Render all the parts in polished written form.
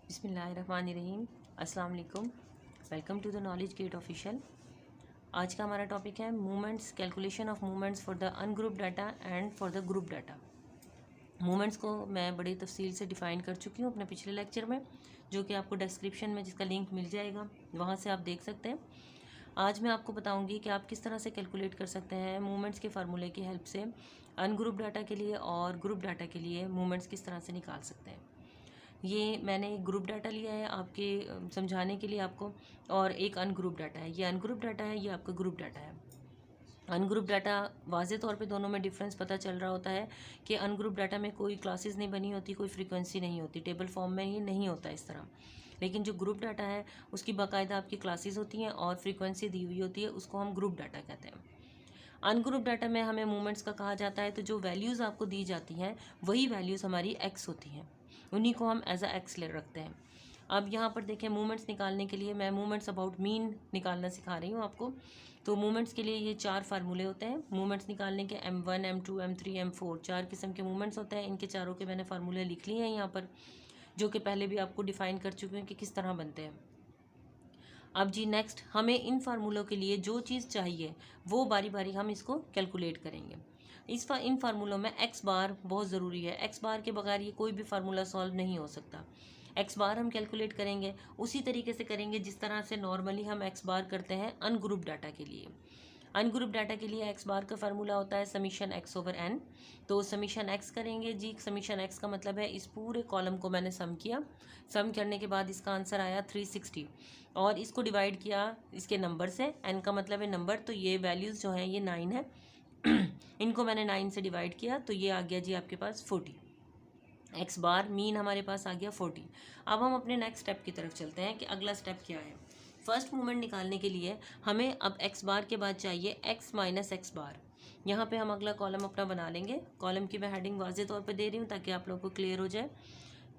बिस्मिल्लाहिर्रहमानिर्रहीम। अस्सलाम वालेकुम। Welcome to the knowledge gate official. आज का हमारा टॉपिक है movements, calculation of movements for the ungroup data and for the group data. Movements को मैं बड़ी तफसील से डिफ़ाइन कर चुकी हूँ अपने पिछले लेक्चर में, जो कि आपको डिस्क्रिप्शन में जिसका लिंक मिल जाएगा, वहाँ से आप देख सकते हैं। आज मैं आपको बताऊंगी कि आप किस तरह से कैलकुलेट कर सकते हैं मूवमेंट्स के फार्मूले की हेल्प से अनग्रुप डाटा के लिए और ग्रुप डाटा के लिए मूवमेंट्स किस तरह से निकाल सकते हैं। ये मैंने एक ग्रुप डाटा लिया है आपके समझाने के लिए आपको, और एक अनग्रुप डाटा है। ये अनग्रुप डाटा है, ये आपका ग्रुप डाटा है। अनग्रुप डाटा वाज़े तौर पे दोनों में डिफरेंस पता चल रहा होता है कि अनग्रुप डाटा में कोई क्लासेस नहीं बनी होती, कोई फ्रीक्वेंसी नहीं होती, टेबल फॉर्म में ये नहीं होता इस तरह। लेकिन जो ग्रुप डाटा है उसकी बाकायदा आपकी क्लासेस होती हैं और फ्रीक्वेंसी दी हुई होती है, उसको हम ग्रुप डाटा कहते हैं। अनग्रुप डाटा में हमें मूवमेंट्स का कहा जाता है, तो जो वैल्यूज़ आपको दी जाती हैं वही वैल्यूज़ हमारी एक्स होती हैं, उन्हीं को हम एज अ एक्स ले रखते हैं। अब यहाँ पर देखें, मूवमेंट्स निकालने के लिए मैं मूवमेंट्स अबाउट मीन निकालना सिखा रही हूँ आपको। तो मूवमेंट्स के लिए ये 4 फार्मूले होते हैं मूवमेंट्स निकालने के। M1, M2, M3, M4 4 किस्म के मूवमेंट्स होते हैं। इनके चारों के मैंने फार्मूले लिख लिए हैं यहाँ पर, जो कि पहले भी आपको डिफ़ाइन कर चुके हैं कि किस तरह बनते हैं। अब जी नेक्स्ट, हमें इन फार्मूलों के लिए जो चीज़ चाहिए वो बारी बारी हम इसको कैलकुलेट करेंगे। इन फार्मूलों में एक्स बार बहुत ज़रूरी है। एक्स बार के बगैर ये कोई भी फार्मूला सॉल्व नहीं हो सकता। एक्स बार हम कैलकुलेट करेंगे उसी तरीके से करेंगे जिस तरह से नॉर्मली हम एक्स बार करते हैं अनग्रुप डाटा के लिए। अनग्रुप डाटा के लिए एक्स बार का फार्मूला होता है समीशन एक्स ओवर एन। तो समीशन एक्स करेंगे जी। समीशन एक्स का मतलब है इस पूरे कॉलम को मैंने सम किया, सम करने के बाद इसका आंसर आया 360, और इसको डिवाइड किया इसके नंबर से। एन का मतलब है नंबर, तो ये वैल्यूज़ जो हैं ये 9 है। इनको मैंने 9 से डिवाइड किया, तो ये आ गया जी आपके पास 40। एक्स बार मीन हमारे पास आ गया 40। अब हम अपने नेक्स्ट स्टेप की तरफ चलते हैं कि अगला स्टेप क्या है। फर्स्ट मूवमेंट निकालने के लिए हमें अब एक्स बार के बाद चाहिए एक्स माइनस एक्स बार। यहाँ पे हम अगला कॉलम अपना बना लेंगे। कॉलम की मैं हेडिंग वाज़े तौर पे दे रही हूँ ताकि आप लोगों को क्लियर हो जाए।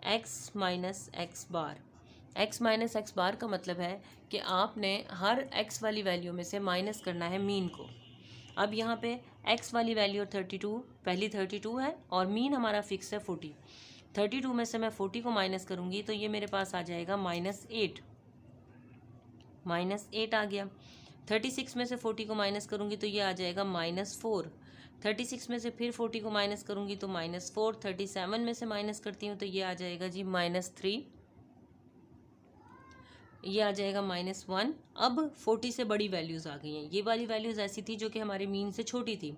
एक्स माइनस एक्स बार। एक्स माइनस एक्स बार का मतलब है कि आपने हर एक्स वाली वैल्यू में से माइनस करना है मीन को। अब यहाँ पे एक्स वाली वैल्यू 32, पहली 32 है और मीन हमारा फिक्स है 40। 32 में से मैं 40 को माइनस करूँगी तो ये मेरे पास आ जाएगा -8। -8 आ गया। 36 में से 40 को माइनस करूँगी तो ये आ जाएगा -4। 36 में से फिर 40 को माइनस करूँगी तो -4। 37 में से माइनस करती हूँ तो ये आ जाएगा जी -3। ये आ जाएगा -1। अब 40 से बड़ी वैल्यूज़ आ गई हैं। ये वाली वैल्यूज़ ऐसी थी जो कि हमारे मीन से छोटी थी।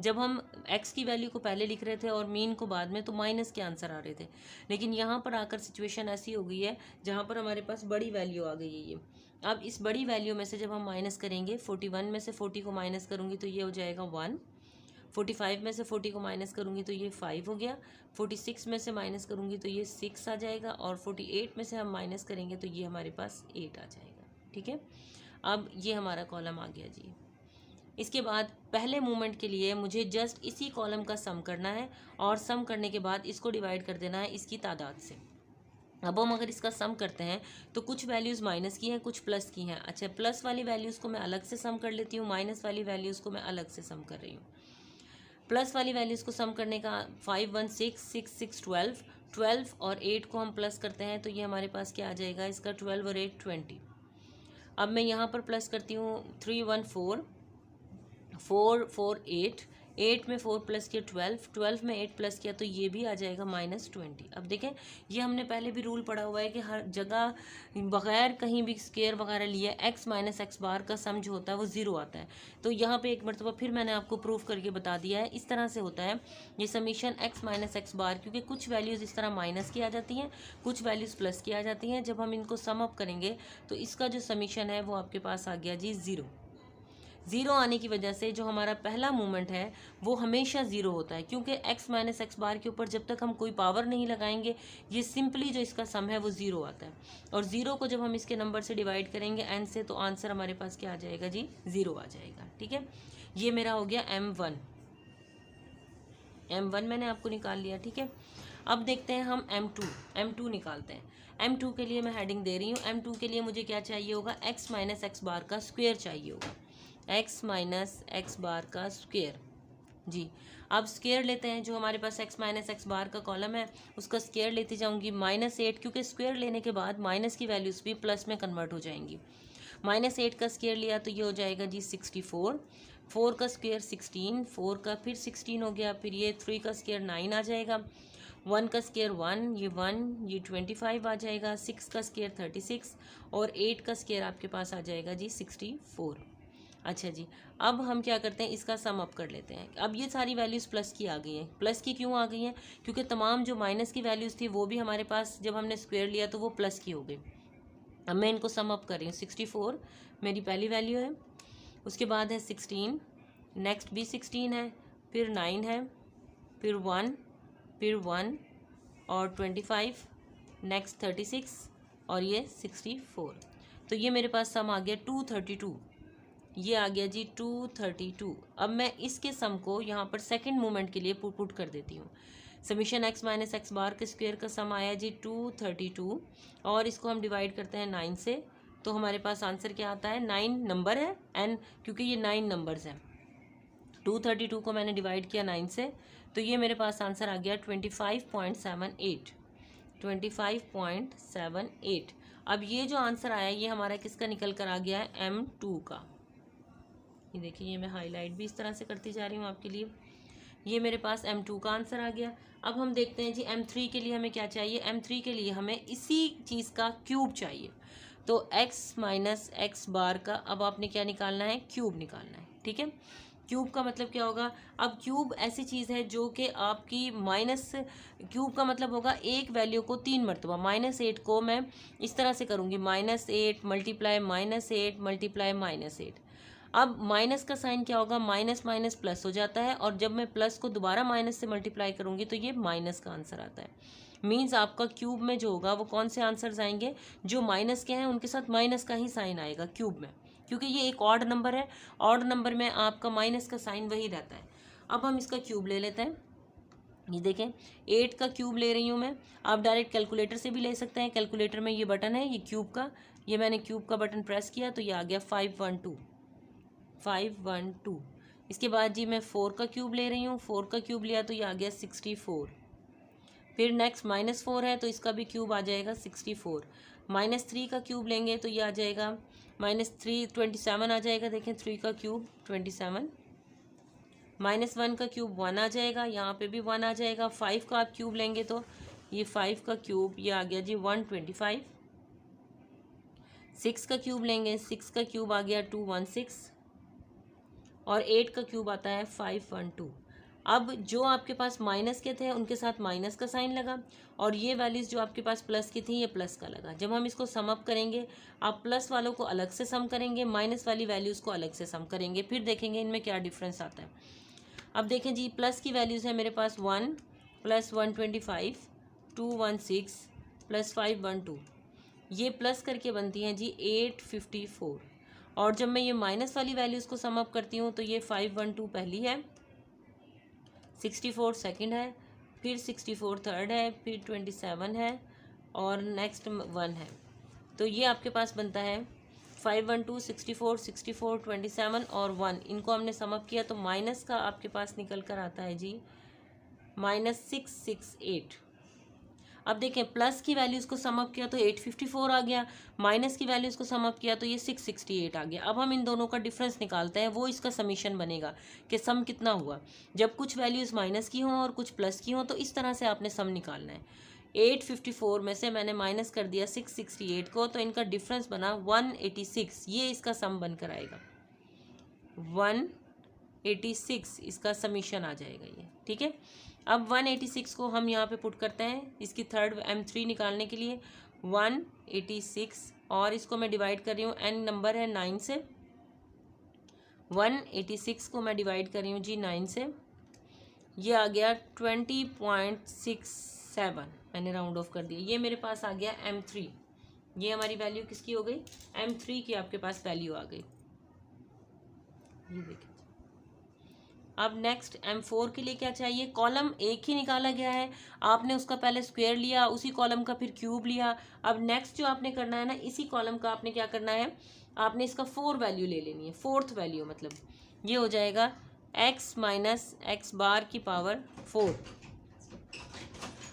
जब हम एक्स की वैल्यू को पहले लिख रहे थे और मीन को बाद में, तो माइनस के आंसर आ रहे थे। लेकिन यहाँ पर आकर सिचुएशन ऐसी हो गई है जहाँ पर हमारे पास बड़ी वैल्यू आ गई है ये। अब इस बड़ी वैल्यू में से जब हम माइनस करेंगे, 41 में से 40 को माइनस करूँगी तो ये हो जाएगा 1। 45 में से 40 को माइनस करूँगी तो ये 5 हो गया। 46 में से माइनस करूँगी तो ये 6 आ जाएगा, और 48 में से हम माइनस करेंगे तो ये हमारे पास 8 आ जाएगा। ठीक है, अब ये हमारा कॉलम आ गया जी। इसके बाद पहले मूवमेंट के लिए मुझे जस्ट इसी कॉलम का सम करना है, और सम करने के बाद इसको डिवाइड कर देना है इसकी तादाद से। अब हम अगर इसका सम करते हैं तो कुछ वैल्यूज़ माइनस की हैं, कुछ प्लस की हैं। अच्छा, प्लस वाली वैल्यूज़ को मैं अलग से सम कर लेती हूँ, माइनस वाली वैल्यूज़ को मैं अलग से सम कर रही हूँ। प्लस वाली वैल्यूज़ को सम करने का 5 1 6 6 6 12, 12 और 8 को हम प्लस करते हैं तो ये हमारे पास क्या आ जाएगा, इसका 12 और 8 20। अब मैं यहाँ पर प्लस करती हूँ 3 1 4 4 4 8, 8 में 4 प्लस किया 12, 12 में 8 प्लस किया तो ये भी आ जाएगा -20। अब देखें, ये हमने पहले भी रूल पढ़ा हुआ है कि हर जगह बग़ैर कहीं भी स्केयर वगैरह लिए एक्स माइनस एक्स बार का सम जो होता है वो ज़ीरो आता है। तो यहाँ पे एक मरतबा फिर मैंने आपको प्रूफ करके बता दिया है, इस तरह से होता है ये समीशन एक्स माइनस एक्स बार, क्योंकि कुछ वैल्यूज़ इस तरह माइनस की आ जाती हैं, कुछ वैल्यूज़ प्लस की आ जाती हैं। जब हम इनको सम अप करेंगे तो इसका जो समीशन है वो आपके पास आ गया जी 0। ज़ीरो आने की वजह से जो हमारा पहला मूवमेंट है वो हमेशा ज़ीरो होता है, क्योंकि एक्स माइनस एक्स बार के ऊपर जब तक हम कोई पावर नहीं लगाएंगे ये सिंपली जो इसका सम है वो ज़ीरो आता है। और ज़ीरो को जब हम इसके नंबर से डिवाइड करेंगे एन से, तो आंसर हमारे पास क्या आ जाएगा जी, 0 आ जाएगा। ठीक है, ये मेरा हो गया M1। M1 मैंने आपको निकाल लिया। ठीक है, अब देखते हैं हम M2 निकालते हैं। M2 के लिए मैं हेडिंग दे रही हूँ। M2 के लिए मुझे क्या चाहिए होगा, एक्स माइनस एक्स बार का स्क्वायर चाहिए होगा, एक्स माइनस एक्स बार का स्क्वायर जी। अब स्क्वायर लेते हैं, जो हमारे पास x माइनस एक्स बार का कॉलम है उसका स्क्वायर लेती जाऊंगी -8, क्योंकि स्क्वायर लेने के बाद माइनस की वैल्यूज़ भी प्लस में कन्वर्ट हो जाएंगी। -8 का स्क्वायर लिया तो ये हो जाएगा जी 64, 4 का स्क्वायर 16, 4 का फिर 16 हो गया, फिर ये 3 का स्क्वायर 9 आ जाएगा, 1 का स्क्वायर 1, ये 1, ये 25 आ जाएगा, 6 का स्क्वायर 36 और 8 का स्क्वायर आपके पास आ जाएगा जी 64। अच्छा जी, अब हम क्या करते हैं, इसका सम अप कर लेते हैं। अब ये सारी वैल्यूज़ प्लस की आ गई हैं। प्लस की क्यों आ गई हैं? क्योंकि तमाम जो माइनस की वैल्यूज़ थी वो भी हमारे पास जब हमने स्क्वायर लिया तो वो प्लस की हो गई। अब मैं इनको सम अप कर रही हूँ। 64 मेरी पहली वैल्यू है, उसके बाद है 16, नेक्स्ट भी 16 है, फिर 9 है, फिर 1, फिर 1 और 25, नेक्स्ट 36 और ये 64। तो ये मेरे पास सम आ गया 232, ये आ गया जी 232। अब मैं इसके सम को यहाँ पर सेकंड मूवमेंट के लिए पुट कर देती हूँ। समीशन x माइनस एक्स बार के स्क्वायर का सम आया जी 232 और इसको हम डिवाइड करते हैं 9 से, तो हमारे पास आंसर क्या आता है, 9 नंबर है एंड क्योंकि ये 9 नंबर्स हैं, 232 को मैंने डिवाइड किया 9 से, तो ये मेरे पास आंसर आ गया 25.78, 25.78। अब ये जो आंसर आया ये हमारा किसका निकल कर आ गया है, M2 का। ये देखिए, ये मैं हाईलाइट भी इस तरह से करती जा रही हूँ आपके लिए। ये मेरे पास M2 का आंसर आ गया। अब हम देखते हैं जी M3 के लिए हमें क्या चाहिए। M3 के लिए हमें इसी चीज़ का क्यूब चाहिए, तो x माइनस एक्स बार का अब आपने क्या निकालना है, क्यूब निकालना है। ठीक है, क्यूब का मतलब क्या होगा, अब क्यूब ऐसी चीज़ है जो कि आपकी माइनस, क्यूब का मतलब होगा एक वैल्यू को 3 मरतबा। -8 को मैं इस तरह से करूँगी, -8 मल्टीप्लाई -8 मल्टीप्लाई -8। अब माइनस का साइन क्या होगा, माइनस माइनस प्लस हो जाता है, और जब मैं प्लस को दोबारा माइनस से मल्टीप्लाई करूँगी तो ये माइनस का आंसर आता है। मीन्स आपका क्यूब में जो होगा वो कौन से आंसर्स आएंगे, जो माइनस के हैं उनके साथ माइनस का ही साइन आएगा क्यूब में, क्योंकि ये एक ऑड नंबर है। ऑड नंबर में आपका माइनस का साइन वही रहता है। अब हम इसका क्यूब ले लेते हैं। ये देखें, 8 का क्यूब ले रही हूँ मैं। आप डायरेक्ट कैलकुलेटर से भी ले सकते हैं। कैलकुलेटर में ये बटन है, ये क्यूब का, ये मैंने क्यूब का बटन प्रेस किया तो ये आ गया 512। इसके बाद जी मैं 4 का क्यूब ले रही हूँ। 4 का क्यूब लिया तो ये आ गया 64। फिर नेक्स्ट -4 है तो इसका भी क्यूब आ जाएगा 64। -3 का क्यूब लेंगे तो ये आ जाएगा -3 27 आ जाएगा। देखें, 3 का क्यूब 27। -1 का क्यूब 1 आ जाएगा, यहाँ पे भी 1 आ जाएगा। 5 का आप क्यूब लेंगे तो ये 5 का क्यूब ये आ गया जी 125। 6 का क्यूब लेंगे, 6 का क्यूब आ गया 216 और 8 का क्यूब आता है 512। अब जो आपके पास माइनस के थे उनके साथ माइनस का साइन लगा, और ये वैल्यूज़ जो आपके पास प्लस की थी ये प्लस का लगा। जब हम इसको सम अप करेंगे, आप प्लस वालों को अलग से सम करेंगे, माइनस वाली वैल्यूज़ को अलग से सम करेंगे, फिर देखेंगे इनमें क्या डिफरेंस आता है। अब देखें जी, प्लस की वैल्यूज़ है मेरे पास 1 + 125, 216 + 512, ये प्लस करके बनती हैं जी 854। और जब मैं ये माइनस वाली वैल्यूज़ को सम अप करती हूँ तो ये 512 पहली है, 64 सेकंड है, फिर 64 थर्ड है, फिर 27 है और नेक्स्ट 1 है। तो ये आपके पास बनता है 512, 64, 64, 27 और 1। इनको हमने सम अप किया तो माइनस का आपके पास निकल कर आता है जी -668। अब देखें, प्लस की वैल्यूज़ को सम अप किया तो 854 आ गया, माइनस की वैल्यूज़ को सम अप किया तो ये 668 आ गया। अब हम इन दोनों का डिफरेंस निकालते हैं, वो इसका समीशन बनेगा कि सम कितना हुआ। जब कुछ वैल्यूज़ माइनस की हों और कुछ प्लस की हों तो इस तरह से आपने सम निकालना है। 854 में से मैंने माइनस कर दिया 668 को, तो इनका डिफरेंस बना 186। ये इसका सम बनकर आएगा 186, इसका समीशन आ जाएगा ये। ठीक है, अब 186 को हम यहाँ पे पुट करते हैं इसकी थर्ड M3 निकालने के लिए। 186 और इसको मैं डिवाइड कर रही हूँ, n नंबर है 9 से। 186 को मैं डिवाइड कर रही हूँ जी 9 से, ये आ गया 20.67, मैंने राउंड ऑफ कर दिया। ये मेरे पास आ गया M3। ये हमारी वैल्यू किसकी हो गई, M3 की आपके पास वैल्यू आ गई। ये देखिए, अब नेक्स्ट M4 के लिए क्या चाहिए, कॉलम एक ही निकाला गया है, आपने उसका पहले स्क्वायर लिया, उसी कॉलम का फिर क्यूब लिया। अब नेक्स्ट जो आपने करना है ना, इसी कॉलम का आपने क्या करना है, आपने इसका 4 वैल्यू ले लेनी है, 4th वैल्यू, मतलब ये हो जाएगा एक्स माइनस एक्स बार की पावर 4।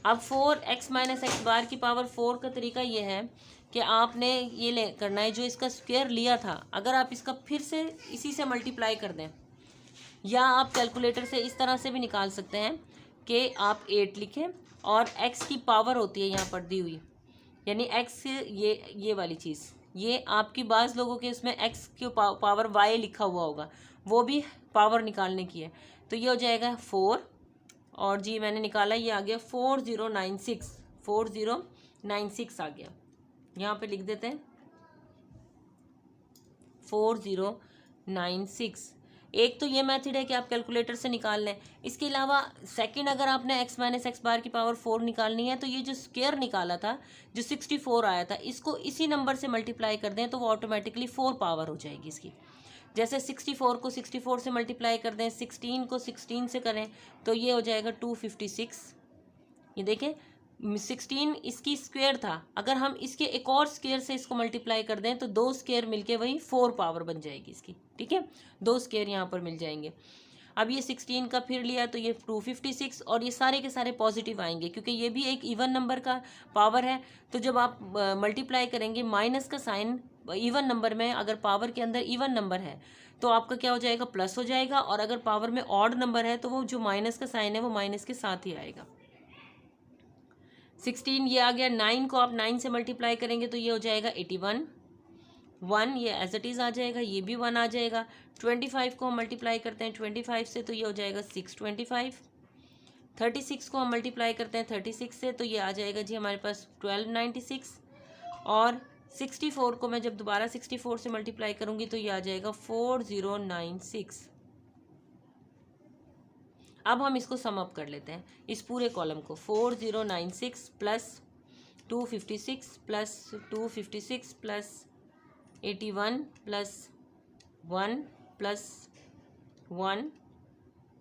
अब 4x माइनस एक्स बार की पावर 4 का तरीका ये है कि आपने ये ले करना है, जो इसका स्क्वायर लिया था अगर आप इसका फिर से इसी से मल्टीप्लाई कर दें, या आप कैलकुलेटर से इस तरह से भी निकाल सकते हैं कि आप 8 लिखें और x की पावर होती है यहाँ पर दी हुई, यानी x ये वाली चीज़, ये आपकी बाज़ लोगों के उसमें x की पावर y लिखा हुआ होगा, वो भी पावर निकालने की है। तो ये हो जाएगा 4 और जी मैंने निकाला, ये आ गया 4096, 4096 आ गया। यहाँ पे लिख देते हैं 4096। एक तो ये मेथड है कि आप कैलकुलेटर से निकाल लें। इसके अलावा सेकंड, अगर आपने x माइनस एक्स बार की पावर 4 निकालनी है तो ये जो स्क्वायर निकाला था, जो 64 आया था, इसको इसी नंबर से मल्टीप्लाई कर दें तो वो ऑटोमेटिकली 4 पावर हो जाएगी इसकी। जैसे 64 को 64 से मल्टीप्लाई कर दें, 16 को 16 से करें तो ये हो जाएगा 256। ये देखें 16 इसकी स्क्वायर था, अगर हम इसके एक और स्क्वायर से इसको मल्टीप्लाई कर दें तो 2 स्क्वायर मिलके वही 4 पावर बन जाएगी इसकी। ठीक है, 2 स्क्वायर यहाँ पर मिल जाएंगे। अब ये 16 का फिर लिया तो ये 256, और ये सारे के सारे पॉजिटिव आएंगे क्योंकि ये भी एक इवन नंबर का पावर है। तो जब आप मल्टीप्लाई करेंगे, माइनस का साइन इवन नंबर में, अगर पावर के अंदर इवन नंबर है तो आपका क्या हो जाएगा, प्लस हो जाएगा, और अगर पावर में ऑड नंबर है तो वो जो माइनस का साइन है वो माइनस के साथ ही आएगा। 16 ये आ गया। 9 को आप 9 से मल्टीप्लाई करेंगे तो ये हो जाएगा 81। 1 ये एज इट इज़ आ जाएगा, ये भी 1 आ जाएगा। 25 को हम मल्टीप्लाई करते हैं 25 से तो ये हो जाएगा 625। 36 को हम मल्टीप्लाई करते हैं 36 से तो ये आ जाएगा जी हमारे पास 1296। और 64 को मैं जब दोबारा 64 से मल्टीप्लाई करूँगी तो ये आ जाएगा 4096। अब हम इसको सम अप कर लेते हैं, इस पूरे कॉलम को। 4096 plus 256 plus 256 plus 81 plus 1 plus 1।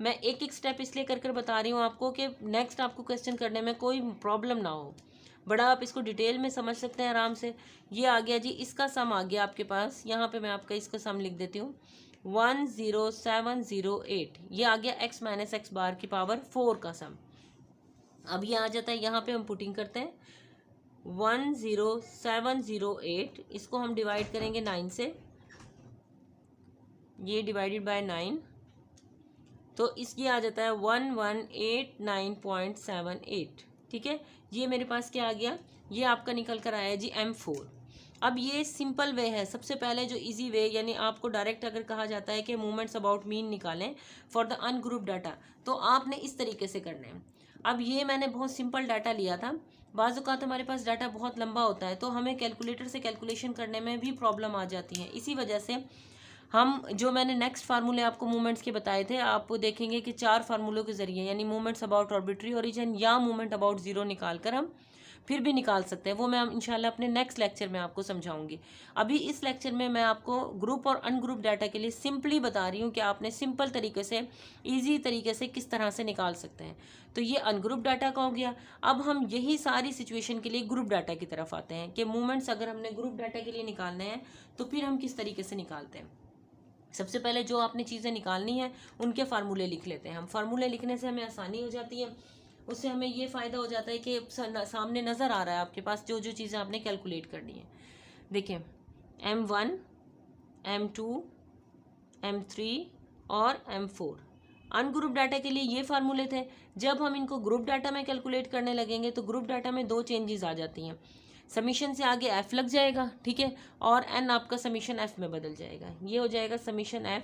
मैं एक एक स्टेप इसलिए कर कर बता रही हूँ आपको कि नेक्स्ट आपको क्वेश्चन करने में कोई प्रॉब्लम ना हो, बड़ा आप इसको डिटेल में समझ सकते हैं आराम से। ये आ गया जी, इसका सम आ गया आपके पास। यहाँ पे मैं आपका इसका सम लिख देती हूँ, 10708। ये आ गया x माइनस एक्स बार की पावर 4 का सम। अब ये आ जाता है, यहाँ पे हम पुटिंग करते हैं 10708, इसको हम डिवाइड करेंगे 9 से, ये डिवाइडेड बाय 9 तो इसकी आ जाता है 1189.78। ठीक है, ये मेरे पास क्या आ गया, ये आपका निकल कर आया जी M4। अब ये सिंपल वे है, सबसे पहले जो इजी वे, यानी आपको डायरेक्ट अगर कहा जाता है कि मूवमेंट्स अबाउट मीन निकालें फॉर द अनग्रुप डाटा, तो आपने इस तरीके से करना है। अब ये मैंने बहुत सिंपल डाटा लिया था, बाज़ औक़ात हमारे पास डाटा बहुत लंबा होता है तो हमें कैलकुलेटर से कैलकुलेशन करने में भी प्रॉब्लम आ जाती है। इसी वजह से हम जो मैंने नेक्स्ट फार्मूले आपको मूवमेंट्स के बताए थे, आप देखेंगे कि 4 फार्मूलों के ज़रिए, यानी मूवमेंट्स अबाउट ऑर्बिट्री ओरिजिन या मूवमेंट अबाउट ज़ीरो निकाल कर हम फिर भी निकाल सकते हैं। वो मैं इंशाल्लाह अपने नेक्स्ट लेक्चर में आपको समझाऊंगी। अभी इस लेक्चर में मैं आपको ग्रुप और अनग्रुप डाटा के लिए सिंपली बता रही हूँ कि आपने सिंपल तरीके से, ईजी तरीके से किस तरह से निकाल सकते हैं। तो ये अनग्रुप डाटा का हो गया। अब हम यही सारी सिचुएशन के लिए ग्रुप डाटा की तरफ आते हैं कि मूवमेंट्स अगर हमने ग्रुप डाटा के लिए निकालने हैं तो फिर हम किस तरीके से निकालते हैं। सबसे पहले जो आपने चीज़ें निकालनी है उनके फार्मूले लिख लेते हैं हम। फार्मूले लिखने से हमें आसानी हो जाती है, उससे हमें ये फ़ायदा हो जाता है कि सामने नज़र आ रहा है आपके पास जो जो चीज़ें आपने कैलकुलेट करनी है। देखिए M1, M2, M3 और M4 अनग्रुप डाटा के लिए ये फार्मूले थे। जब हम इनको ग्रुप डाटा में कैलकुलेट करने लगेंगे तो ग्रुप डाटा में 2 चेंजेस आ जाती हैं। समीशन से आगे f लग जाएगा, ठीक है, और n आपका समीशन f में बदल जाएगा। ये हो जाएगा summation f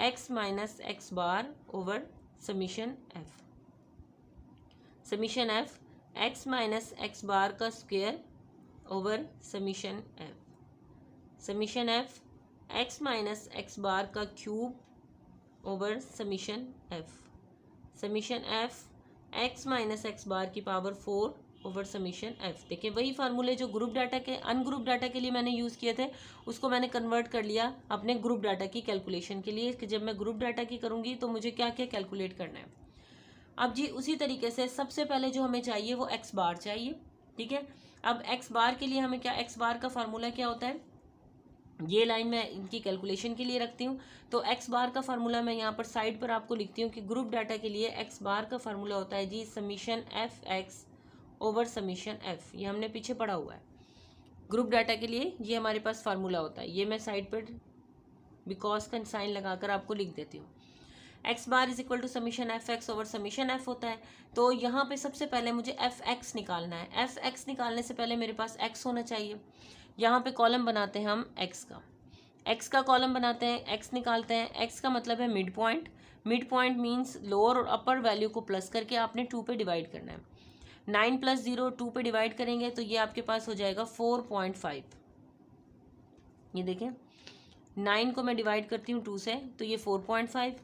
x minus x bar over summation f। Summation f x minus x bar का square over summation f। Summation f x minus x bar का cube over summation f। Summation f x minus x bar की power 4 over summation f। देखिए वही फार्मूले जो group data के ungroup data के लिए मैंने यूज़ किए थे उसको मैंने कन्वर्ट कर लिया अपने ग्रुप डाटा की कैलकुलेशन के लिए कि जब मैं ग्रुप डाटा की करूँगी तो मुझे क्या क्या कैलकुलेट करना है। अब जी उसी तरीके से सबसे पहले जो हमें चाहिए वो एक्स बार चाहिए, ठीक है। अब एक्स बार के लिए हमें क्या, एक्स बार का फार्मूला क्या होता है, ये लाइन मैं इनकी कैलकुलेशन के लिए रखती हूँ। तो एक्स बार का फार्मूला मैं यहाँ पर साइड पर आपको लिखती हूँ कि ग्रुप डाटा के लिए एक्स बार का फार्मूला होता है जी summation f x over summation f. ये हमने पीछे पढ़ा हुआ है। ग्रुप डाटा के लिए ये हमारे पास फार्मूला होता है। ये मैं साइड पर बिकॉज का साइन लगाकर आपको लिख देती हूँ। X bar is equal to summation f x over summation f होता है। तो यहाँ पे सबसे पहले मुझे एफ एक्स निकालना है। एफ एक्स निकालने से पहले मेरे पास एक्स होना चाहिए। यहाँ पे कॉलम बनाते हैं हम एक्स का कॉलम बनाते हैं, एक्स निकालते हैं। एक्स का मतलब है mid point. Mid point means lower और अपर वैल्यू को प्लस करके आपने 2 पे डिवाइड करना है। 9 + 0 2 पे डिवाइड करेंगे तो ये आपके पास हो जाएगा 4.5। ये देखें 9 को मैं डिवाइड करती हूँ 2 से तो ये 4.5।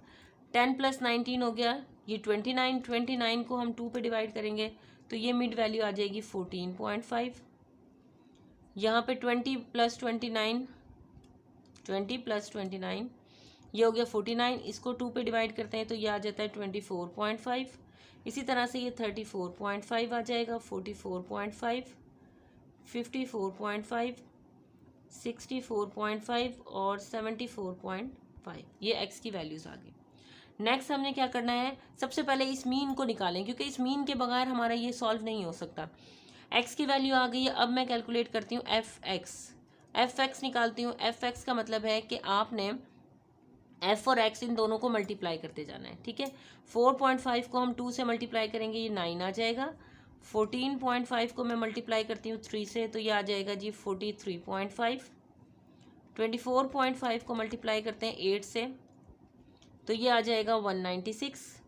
10 + 19 हो गया ये 29। 29 को हम 2 पे डिवाइड करेंगे तो ये मिड वैल्यू आ जाएगी 14.5। यहाँ पे 20 + 29 ये हो गया 49। इसको 2 पे डिवाइड करते हैं तो ये आ जाता है 24.5। इसी तरह से ये 34.5 आ जाएगा, 44.5, 54.5, 64.5 और 74.5। ये एक्स की वैल्यूज़ आ गई। नेक्स्ट हमने क्या करना है, सबसे पहले इस मीन को निकालें क्योंकि इस मीन के बगैर हमारा ये सॉल्व नहीं हो सकता। एक्स की वैल्यू आ गई है। अब मैं कैलकुलेट करती हूँ एफ एक्स निकालती हूँ। एफ एक्स का मतलब है कि आपने एफ और एक्स इन दोनों को मल्टीप्लाई करते जाना है। ठीक है, 4.5 को हम 2 से मल्टीप्लाई करेंगे ये 9 आ जाएगा। 14.5 को मैं मल्टीप्लाई करती हूँ 3 से तो ये आ जाएगा जी 43.5। 24.5 को मल्टीप्लाई करते हैं 8 से तो ये आ जाएगा 196।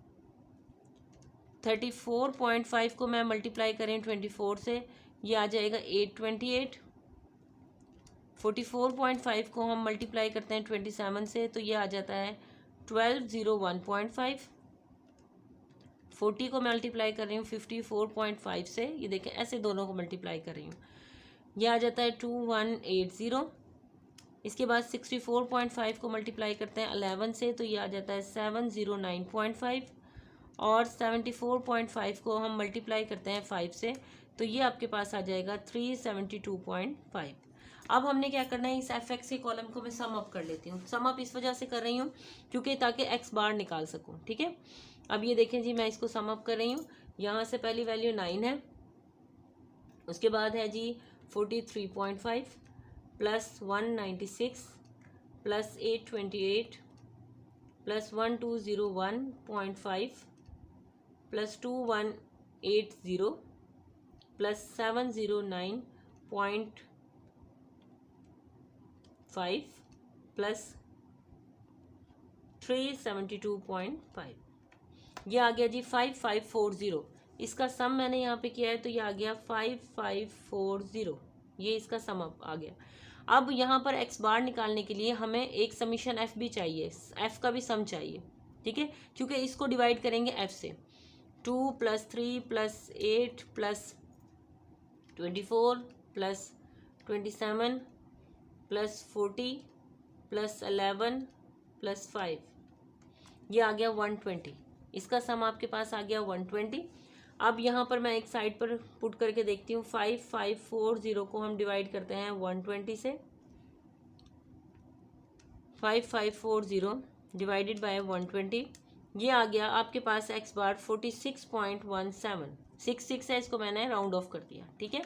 34.5 को मैं मल्टीप्लाई करें 24 से ये आ जाएगा 828। 44.5 को हम मल्टीप्लाई करते हैं 27 से तो ये आ जाता है 1201.5। 40 को मल्टीप्लाई कर रही हूँ 54.5 से, ये देखें ऐसे दोनों को मल्टीप्लाई कर रही हूँ, ये आ जाता है 2180। इसके बाद 64.5 को मल्टीप्लाई करते हैं 11 से तो ये आ जाता है 709.5 और 74.5 को हम मल्टीप्लाई करते हैं 5 से तो ये आपके पास आ जाएगा 372.5। अब हमने क्या करना है, इस एफ एक्स के कॉलम को मैं सम अप कर लेती हूँ। सम अप इस वजह से कर रही हूँ क्योंकि ताकि एक्स बार निकाल सकूँ। ठीक है, अब ये देखें जी मैं इसको सम अप कर रही हूँ। यहाँ से पहली वैल्यू 9 है, उसके बाद है जी 43.5 plus 196 plus 828 plus 1201.5 plus 2180 plus 709.5 plus 372.5। ये आ गया जी 5540। इसका सम मैंने यहाँ पे किया है तो ये आ गया 5540। ये इसका सम आ गया। अब यहाँ पर एक्स बार निकालने के लिए हमें एक समीशन एफ भी चाहिए, एफ का भी सम चाहिए। ठीक है, क्योंकि इसको डिवाइड करेंगे एफ से। 2 + 3 + 8 + 24 + 27 + 40 + 11 + 5, ये आ गया 120। इसका सम आपके पास आ गया 120। अब यहाँ पर मैं एक साइड पर पुट करके देखती हूँ। 5540 को हम डिवाइड करते हैं 120 से। 5540 डिवाइडेड बाय 120, ये आ गया आपके पास एक्स बार 46.17। 66 है, इसको मैंने राउंड ऑफ कर दिया। ठीक है,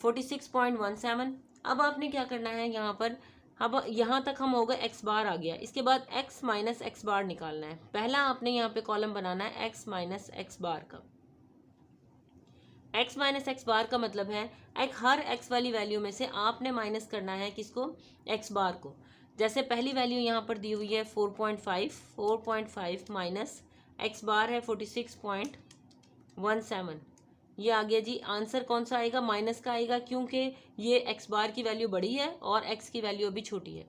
46.17। अब आपने क्या करना है यहाँ पर, अब यहाँ तक हम हो गए एक्स बार आ गया। इसके बाद एक्स माइनस एक्स बार निकालना है। पहला आपने यहाँ पे कॉलम बनाना है एक्स माइनस एक्स बार का। एक्स माइनस एक्स बार का मतलब है हर एक्स वाली वैल्यू में से आपने माइनस करना है किसको, एक्स बार को। जैसे पहली वैल्यू यहाँ पर दी हुई है 4.5 माइनस एक्स बार है 46.17। ये आ गया जी। आंसर कौन सा आएगा, माइनस का आएगा क्योंकि ये एक्स बार की वैल्यू बड़ी है और एक्स की वैल्यू अभी छोटी है।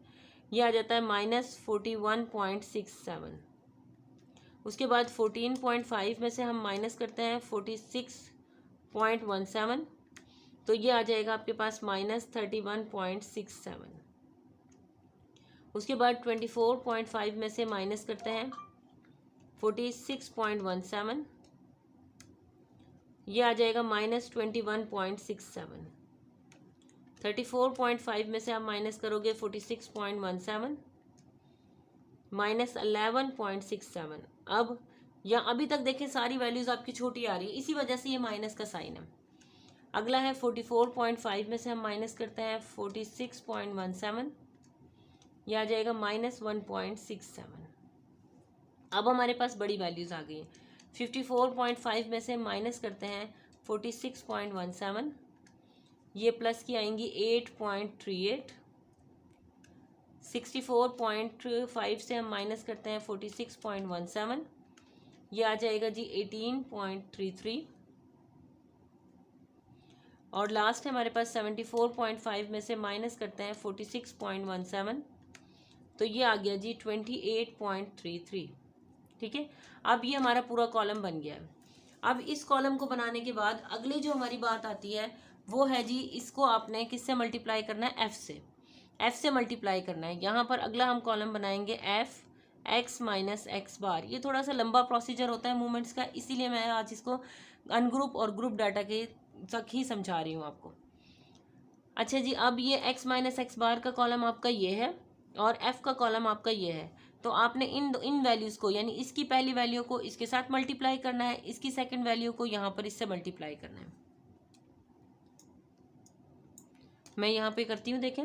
ये आ जाता है -41.67। उसके बाद 14.5 में से हम माइनस करते हैं 46.17 तो ये आ जाएगा आपके पास -31.67। उसके बाद 24.5 में से माइनस करते हैं 46.17, ये आ जाएगा -21.67। 34.5 में से आप माइनस करोगे 46.17 माइनस 11.67। अब या अभी तक देखें सारी वैल्यूज आपकी छोटी आ रही है, इसी वजह से ये माइनस का साइन है। अगला है 44.5 में से हम माइनस करते हैं 46.17, यह आ जाएगा माइनस 1.67। अब हमारे पास बड़ी वैल्यूज आ गई हैं। 54.5 में से माइनस करते हैं 46.17, ये प्लस की आएंगी 8.38। 64.5 से हम माइनस करते हैं 46.17, ये आ जाएगा जी 18.33। और लास्ट है हमारे पास 74.5 में से माइनस करते हैं 46.17, तो ये आ गया जी 28.33। ठीक है, अब ये हमारा पूरा कॉलम बन गया है। अब इस कॉलम को बनाने के बाद अगली जो हमारी बात आती है वो है जी, इसको आपने किससे मल्टीप्लाई करना है, एफ से मल्टीप्लाई करना है। यहाँ पर अगला हम कॉलम बनाएंगे एफ एक्स माइनस एक्स बार। ये थोड़ा सा लंबा प्रोसीजर होता है मूवमेंट्स का, इसीलिए मैं आज इसको अनग्रुप और ग्रुप डाटा के तक ही समझा रही हूँ आपको। अच्छा जी, अब ये एक्स माइनस एक्स बार का कॉलम आपका ये है और एफ का कॉलम आपका ये है। तो आपने इन वैल्यूज़ को, यानी इसकी पहली वैल्यू को इसके साथ मल्टीप्लाई करना है, इसकी सेकंड वैल्यू को यहाँ पर इससे मल्टीप्लाई करना है। मैं यहाँ पे करती हूँ, देखें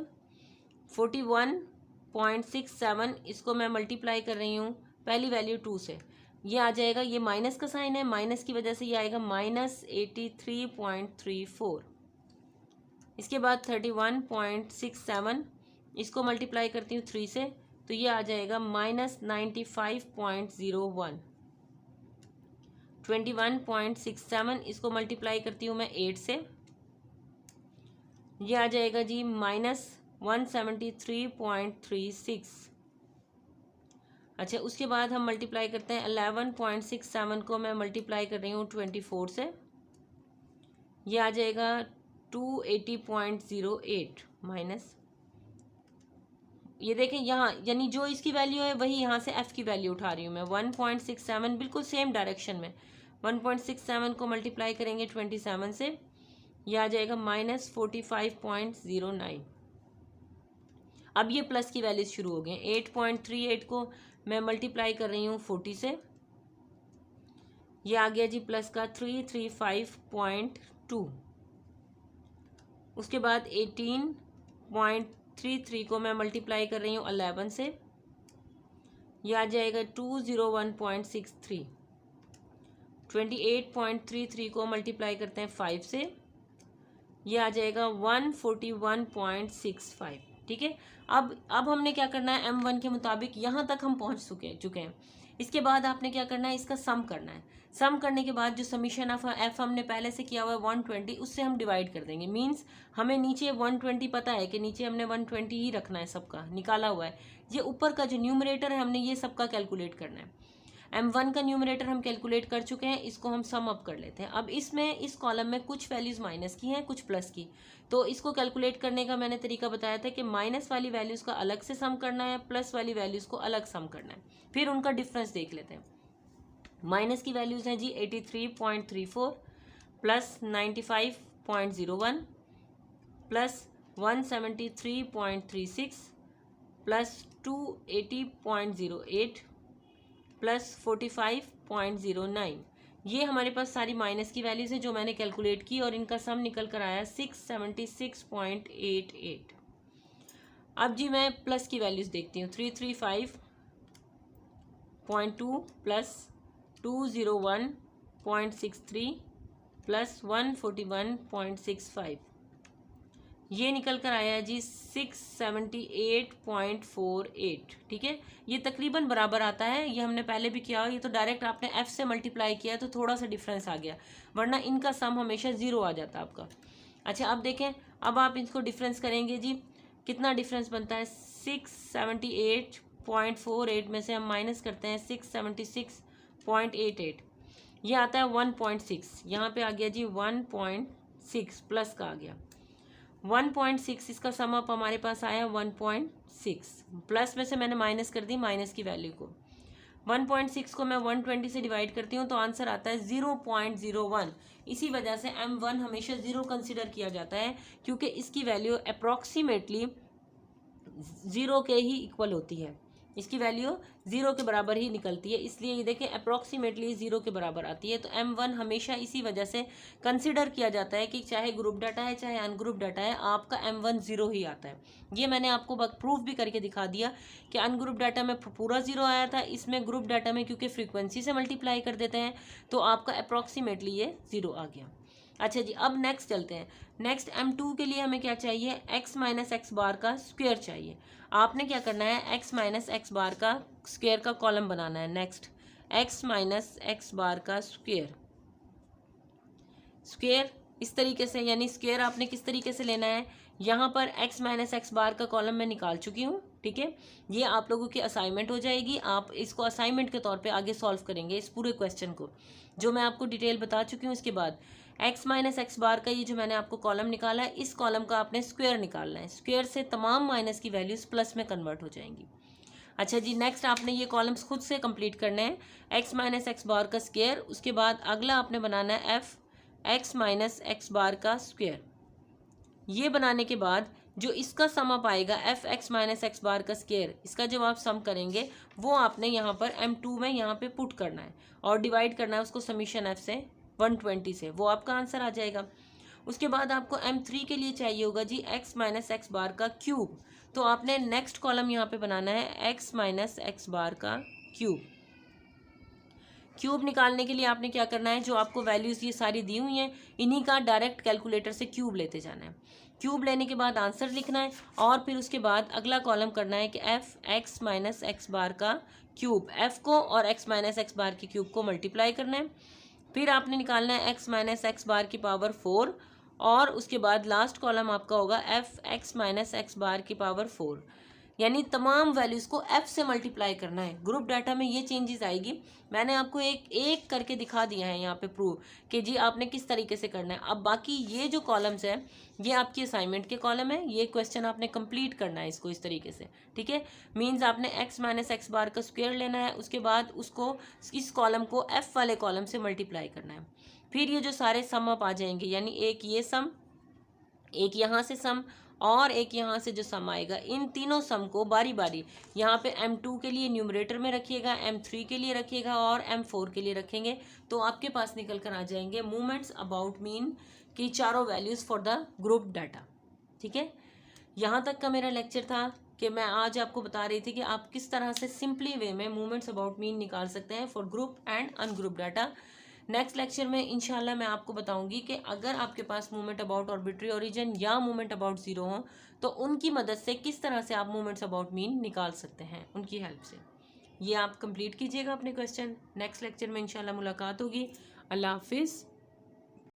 41.67 इसको मैं मल्टीप्लाई कर रही हूँ पहली वैल्यू 2 से, ये आ जाएगा, ये माइनस का साइन है, माइनस की वजह से ये आएगा माइनस 83.34। इसके बाद 31.67 इसको मल्टीप्लाई करती हूँ 3 से, तो ये आ जाएगा माइनस 95.01। 21.67 इसको मल्टीप्लाई करती हूँ मैं 8 से, ये आ जाएगा जी माइनस 173.36। अच्छा, उसके बाद हम मल्टीप्लाई करते हैं 11.67 को मैं मल्टीप्लाई कर रही हूँ 24 से, ये आ जाएगा 280.08 माइनस, ये देखें यहाँ, यानी जो इसकी वैल्यू है वही यहाँ से एफ की वैल्यू उठा रही हूँ मैं 1.67, बिल्कुल सेम डायरेक्शन में। 1.67 को मल्टीप्लाई करेंगे 27 से, यह आ जाएगा माइनस 45.09। अब ये प्लस की वैल्यूज शुरू हो गई। 8.38 को मैं मल्टीप्लाई कर रही हूँ 40 से, यह आ गया जी प्लस का 335.2। उसके बाद 18.33 को मैं मल्टीप्लाई कर रही हूँ 11 से, यह आ जाएगा 201.63। 28.33 को मल्टीप्लाई करते हैं 5 से, यह आ जाएगा 141.65। ठीक है, अब हमने क्या करना है, M1 के मुताबिक यहाँ तक हम पहुँच चुके हैं। इसके बाद आपने क्या करना है, इसका सम करना है। सम करने के बाद जो समीशन ऑफ एफ हमने पहले से किया हुआ है 120, उससे हम डिवाइड कर देंगे। मींस हमें नीचे 120 पता है कि नीचे हमने 120 ही रखना है, सबका निकाला हुआ है। ये ऊपर का जो न्यूमरेटर है हमने ये सबका कैलकुलेट करना है। M1 का न्यूमरेटर हम कैलकुलेट कर चुके हैं, इसको हम सम अप कर लेते हैं। अब इसमें इस कॉलम में कुछ वैल्यूज़ माइनस की हैं, कुछ प्लस की, तो इसको कैलकुलेट करने का मैंने तरीका बताया था कि माइनस वाली वैल्यूज़ का अलग से सम करना है, प्लस वाली वैल्यूज़ को अलग सम करना है, फिर उनका डिफरेंस देख लेते हैं। माइनस की वैल्यूज़ हैं जी 83.34 प्लस 95.01 प्लस 173.36 प्लस 280.08 प्लस 45.09। ये हमारे पास सारी माइनस की वैल्यूज़ हैं जो मैंने कैलकुलेट की और इनका सम निकल कर आया 676.88। अब जी मैं प्लस की वैल्यूज़ देखती हूँ। 335.2 प्लस 201.63 प्लस 141.65, ये निकल कर आया है जी 678.48। ठीक है, ये तकरीबन बराबर आता है। ये हमने पहले भी किया, ये तो डायरेक्ट आपने एफ से मल्टीप्लाई किया तो थोड़ा सा डिफरेंस आ गया, वरना इनका सम हमेशा ज़ीरो आ जाता आपका। अच्छा, अब देखें, अब आप इसको डिफरेंस करेंगे जी, कितना डिफरेंस बनता है। 678.48 में से हम माइनस करते हैं 676.88, ये आता है 1.6। यहाँ पे आ गया जी 1.6 प्लस का आ गया 1.6। इसका सम अप हमारे पास आया 1.6। प्लस में से मैंने माइनस कर दी माइनस की वैल्यू को। 1.6 को मैं 120 से डिवाइड करती हूँ तो आंसर आता है 0.01। इसी वजह से m1 हमेशा 0 कंसिडर किया जाता है, क्योंकि इसकी वैल्यू अप्रॉक्सीमेटली 0 के ही इक्वल होती है, इसकी वैल्यू 0 के बराबर ही निकलती है, इसलिए ये देखें अप्रॉक्सीमेटली 0 के बराबर आती है। तो m1 हमेशा इसी वजह से कंसिडर किया जाता है कि चाहे ग्रुप डाटा है चाहे अनग्रुप डाटा है, आपका m1 0 ही आता है। ये मैंने आपको प्रूफ भी करके दिखा दिया कि अनग्रुप डाटा में पूरा 0 आया था, इसमें ग्रुप डाटा में क्योंकि फ्रीक्वेंसी से मल्टीप्लाई कर देते हैं तो आपका अप्रॉक्सीमेटली ये 0 आ गया। अच्छा जी, अब नेक्स्ट चलते हैं। नेक्स्ट m2 के लिए हमें क्या चाहिए, x माइनस एक्स बार का स्क्वायर चाहिए। आपने क्या करना है, x माइनस एक्स बार का स्क्वायर का कॉलम बनाना है। Next x minus x bar का स्क्वायर, स्क्वायर इस तरीके से, यानी स्क्वायर आपने किस तरीके से लेना है, यहाँ पर x माइनस एक्स बार का कॉलम मैं निकाल चुकी हूँ, ठीक है। ये आप लोगों की असाइनमेंट हो जाएगी, आप इसको असाइनमेंट के तौर पे आगे सॉल्व करेंगे इस पूरे क्वेश्चन को, जो मैं आपको डिटेल बता चुकी हूँ। इसके बाद x माइनस एक्स बार का ये जो मैंने आपको कॉलम निकाला है, इस कॉलम का आपने स्क्वायर निकालना है। स्क्वायर से तमाम माइनस की वैल्यूज प्लस में कन्वर्ट हो जाएंगी। अच्छा जी, नेक्स्ट आपने ये कॉलम्स खुद से कंप्लीट करने हैं, x माइनस एक्स बार का स्क्वायर, उसके बाद अगला आपने बनाना है f x minus x bar का स्क्वायर। ये बनाने के बाद जो इसका सम अप आएगा F x minus x bar का स्क्वायर, इसका जब आप सम करेंगे वो आपने यहाँ पर m2 में यहाँ पे पुट करना है और डिवाइड करना है उसको समीशन f से 120 से, वो आपका आंसर आ जाएगा। उसके बाद आपको m3 के लिए चाहिए होगा जी x माइनस एक्स बार का क्यूब, तो आपने नेक्स्ट कॉलम यहाँ पे बनाना है x माइनस एक्स बार का क्यूब। क्यूब निकालने के लिए आपने क्या करना है, जो आपको वैल्यूज़ ये सारी दी हुई हैं इन्हीं का डायरेक्ट कैलकुलेटर से क्यूब लेते जाना है। क्यूब लेने के बाद आंसर लिखना है और फिर उसके बाद अगला कॉलम करना है कि F x minus x bar का क्यूब, एफ को और एक्स माइनस एक्स बार के क्यूब को मल्टीप्लाई करना है। फिर आपने निकालना है एक्स माइनस एक्स बार की पावर 4 और उसके बाद लास्ट कॉलम आपका होगा F x minus x bar की पावर 4, यानी तमाम वैल्यूज़ को f से मल्टीप्लाई करना है। ग्रुप डाटा में ये चेंजेस आएगी, मैंने आपको एक एक करके दिखा दिया है यहाँ पे प्रूव कि जी आपने किस तरीके से करना है। अब बाकी ये जो कॉलम्स है ये आपकी असाइनमेंट के कॉलम है, ये क्वेश्चन आपने कंप्लीट करना है इसको इस तरीके से, ठीक है। मीन्स आपने x माइनस एक्स बार का स्क्वायर लेना है, उसके बाद उसको इस कॉलम को f वाले कॉलम से मल्टीप्लाई करना है। फिर ये जो सारे सम अप आ जाएंगे, यानी एक ये सम, एक यहाँ से सम और एक यहाँ से जो सम आएगा, इन तीनों सम को बारी बारी यहाँ पे m2 के लिए न्यूमरेटर में रखिएगा, m3 के लिए रखिएगा और m4 के लिए रखेंगे, तो आपके पास निकल कर आ जाएंगे मूवमेंट्स अबाउट मीन की चारों values for the group data, ठीक है। यहाँ तक का मेरा लेक्चर था कि मैं आज आपको बता रही थी कि आप किस तरह से सिंपली वे में मूवमेंट्स अबाउट मीन निकाल सकते हैं for group and ungroup data. Next lecture में इंशाल्लाह मैं आपको बताऊंगी कि अगर आपके पास मूवमेंट अबाउट आर्बिट्री ओरिजिन या मूवमेंट अबाउट ज़ीरो हो तो उनकी मदद से किस तरह से आप मूवमेंट्स अबाउट मीन निकाल सकते हैं उनकी हेल्प से। ये आप कंप्लीट कीजिएगा अपने क्वेश्चन। नेक्स्ट लेक्चर में इंशाल्लाह मुलाकात होगी। अल्लाह हाफिज़।